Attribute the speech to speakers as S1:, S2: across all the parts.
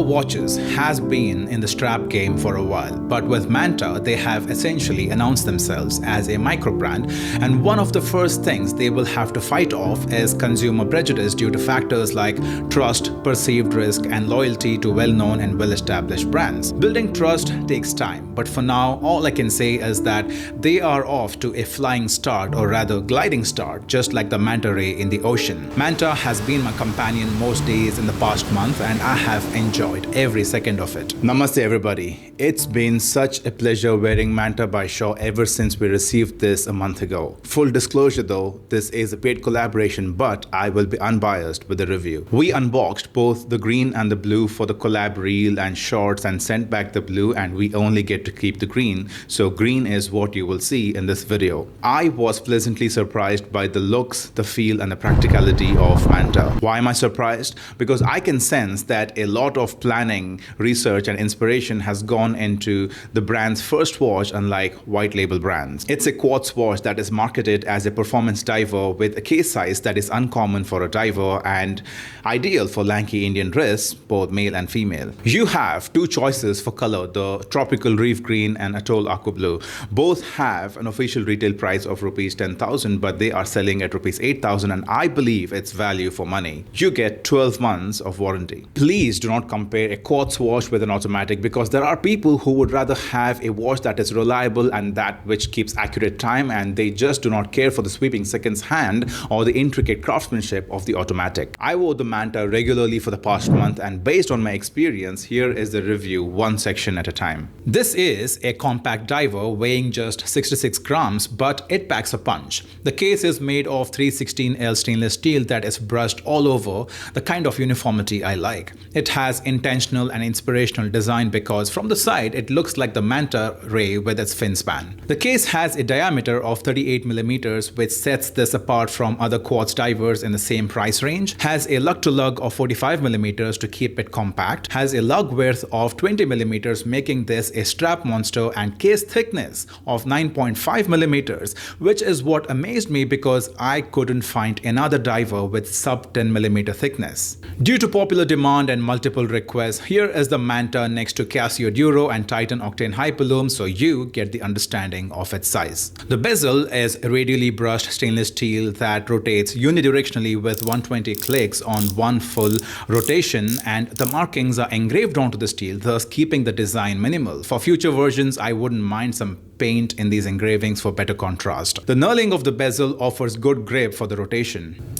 S1: watches has been in the strap game for a while, but with Manta, they have essentially announced themselves as a micro brand, and one of the first things they will have to fight off is consumer prejudice due to factors like trust, perceived risk, and loyalty to well-known and well-established brands. Building trust takes time, but for now, all I can say is that they are off to a flying start, or rather gliding start, just like the manta ray in the ocean. Manta has been my companion most days in the past month, and I have enjoyed every second of it. Namaste everybody. It's been such a pleasure wearing Manta by Shaw ever since we received this a month ago. Full disclosure though, this is a paid collaboration, but I will be unbiased with the review. We unboxed both the green and the blue for the collab reel and shorts and sent back the blue, and we only get to keep the green, so green is what you will see in this video. I was pleasantly surprised by the looks, the feel, and the practicality of Manta. Why am I surprised? Because I can sense that a lot of planning, research, and inspiration has gone into the brand's first watch, unlike white label brands. It's a quartz watch that is marketed as a performance diver with a case size that is uncommon for a diver and ideal for lanky Indian wrists, both male and female. You have two choices for color, the tropical Reef green and Atoll aqua blue. Both have an official retail price of rupees 10,000, but they are selling at rupees 8,000, and I believe it's value for money. You get 12 months of warranty. Please do not compare a quartz watch with an automatic, because there are people who would rather have a watch that is reliable and that which keeps accurate time, and they just do not care for the sweeping seconds hand or the intricate craftsmanship of the automatic. I wore the Manta regularly for the past month, and based on my experience, here is the review, one section at a time. This is a compact diver weighing just 66 grams, but it packs a punch. The case is made of 316L stainless steel that is brushed all over, the kind of uniformity I like. It has intentional and inspirational design because from the side it looks like the manta ray with its fin span. The case has a diameter of 38mm, which sets this apart from other quartz divers in the same price range, has a lug to lug of 45mm to keep it compact, has a lug width of 20mm, making this a strap monster, and case thickness of 9.5mm, which is what amazed me because I couldn't find another diver with sub 10mm thickness. Due to popular demand and multiple requests, here is the Manta next to Casio Duro and Titan Octane Hyperlume, so you get the understanding of its size. The bezel is radially brushed stainless steel that rotates unidirectionally with 120 clicks on one full rotation, and the markings are engraved onto the steel, thus keeping the design minimal. For future versions, I wouldn't mind some paint in these engravings for better contrast. The knurling of the bezel offers good grip for the rotation.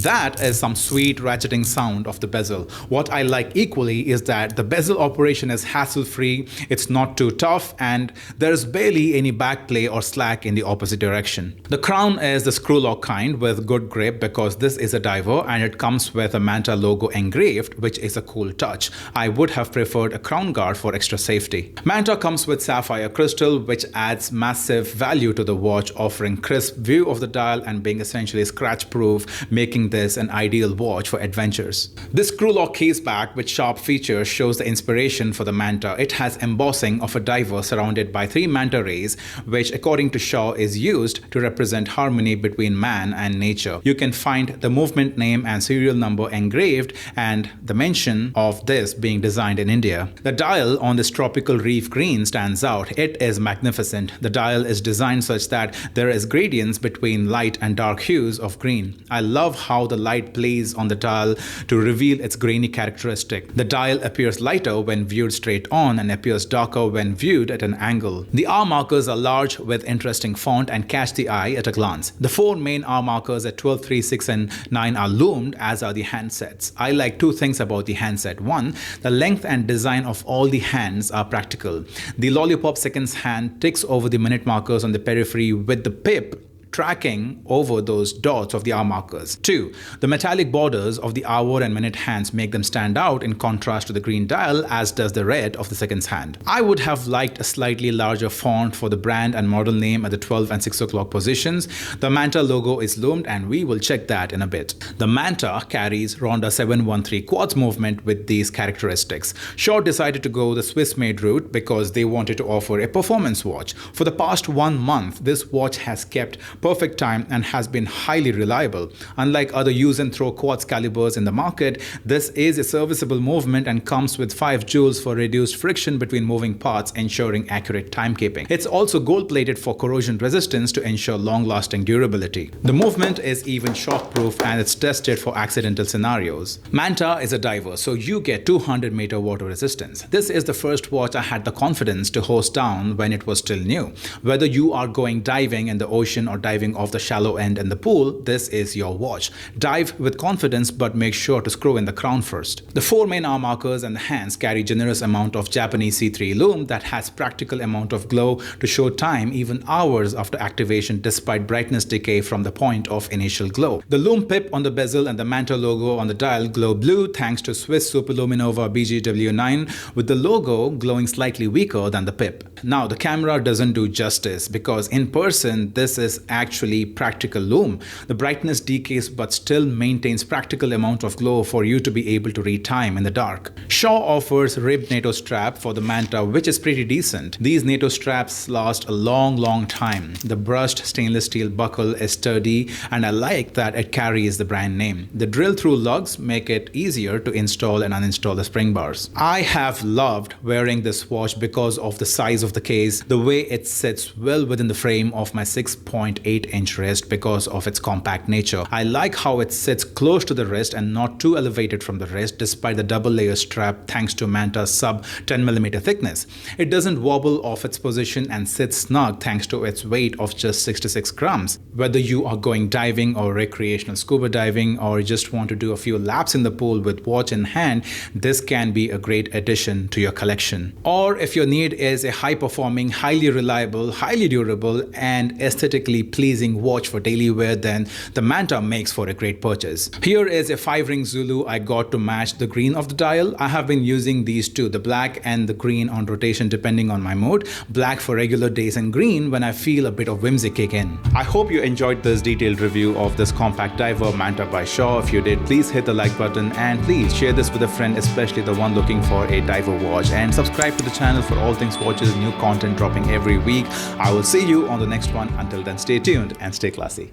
S1: That is some sweet ratcheting sound of the bezel. What I like equally is that the bezel operation is hassle-free, it's not too tough, and there's barely any backplay or slack in the opposite direction. The crown is the screw lock kind with good grip because this is a diver and it comes with a Manta logo engraved, which is a cool touch. I would have preferred a crown guard for extra safety. Manta comes with sapphire crystal, which adds massive value to the watch, offering crisp view of the dial and being essentially scratch-proof, making this an ideal watch for adventures. This screw lock caseback with sharp features shows the inspiration for the Manta. It has embossing of a diver surrounded by 3 manta rays, which according to Shaw is used to represent harmony between man and nature. You can find the movement name and serial number engraved, and the mention of this being designed in India. The dial on this tropical Reef green stands out. It is magnificent. The dial is designed such that there is gradients between light and dark hues of green. I love how the light plays on the dial to reveal its grainy characteristic. The dial appears lighter when viewed straight on and appears darker when viewed at an angle. The hour markers are large with interesting font and catch the eye at a glance. The 4 main hour markers at 12, 3, 6, and 9 are loomed, as are the handsets. I like 2 things about the handset. One, the length and design of all the hands are practical. The lollipop seconds hand ticks over the minute markers on the periphery with the pip tracking over those dots of the hour markers. 2. The metallic borders of the hour and minute hands make them stand out in contrast to the green dial, as does the red of the seconds hand. I would have liked a slightly larger font for the brand and model name at the 12 and 6 o'clock positions. The Manta logo is loomed, and we will check that in a bit. The Manta carries Ronda 713 quartz movement with these characteristics. Shaw decided to go the Swiss-made route because they wanted to offer a performance watch. For the past 1 month, this watch has kept perfect time, and has been highly reliable. Unlike other use and throw quartz calibers in the market, this is a serviceable movement and comes with 5 joules for reduced friction between moving parts, ensuring accurate timekeeping. It's also gold-plated for corrosion resistance to ensure long-lasting durability. The movement is even shock-proof and it's tested for accidental scenarios. Manta is a diver, so you get 200-meter water resistance. This is the first watch I had the confidence to hose down when it was still new. Whether you are going diving in the ocean or diving off the shallow end in the pool, this is your watch. Dive with confidence, but make sure to screw in the crown first. The 4 main arm markers and the hands carry generous amount of Japanese C3 lume that has practical amount of glow to show time even hours after activation despite brightness decay from the point of initial glow. The lume pip on the bezel and the Manta logo on the dial glow blue thanks to Swiss Superluminova BGW9, with the logo glowing slightly weaker than the pip. Now the camera doesn't do justice because in person this is actually practical lume. The brightness decays but still maintains practical amount of glow for you to be able to read time in the dark. Shaw offers ribbed NATO strap for the Manta, which is pretty decent. These NATO straps last a long time. The brushed stainless steel buckle is sturdy and I like that it carries the brand name. The drill through lugs make it easier to install and uninstall the spring bars. I have loved wearing this watch because of the size of the case, the way it sits well within the frame of my 6.8-inch wrist because of its compact nature. I like how it sits close to the wrist and not too elevated from the wrist despite the double layer strap thanks to Manta's sub 10mm thickness. It doesn't wobble off its position and sits snug thanks to its weight of just 66 grams. Whether you are going diving or recreational scuba diving or just want to do a few laps in the pool with watch in hand, this can be a great addition to your collection. Or if your need is a high-performing, highly reliable, highly durable and aesthetically pleasing watch for daily wear, then the Manta makes for a great purchase. Here is a 5-ring Zulu I got to match the green of the dial. I have been using these two, the black and the green on rotation depending on my mood. Black for regular days and green when I feel a bit of whimsy kick in. I hope you enjoyed this detailed review of this compact diver Manta by Shaw. If you did, please hit the like button and please share this with a friend, especially the one looking for a diver watch, and subscribe to the channel for all things watches, new content dropping every week. I will see you on the next one. Until then, stay tuned and stay classy.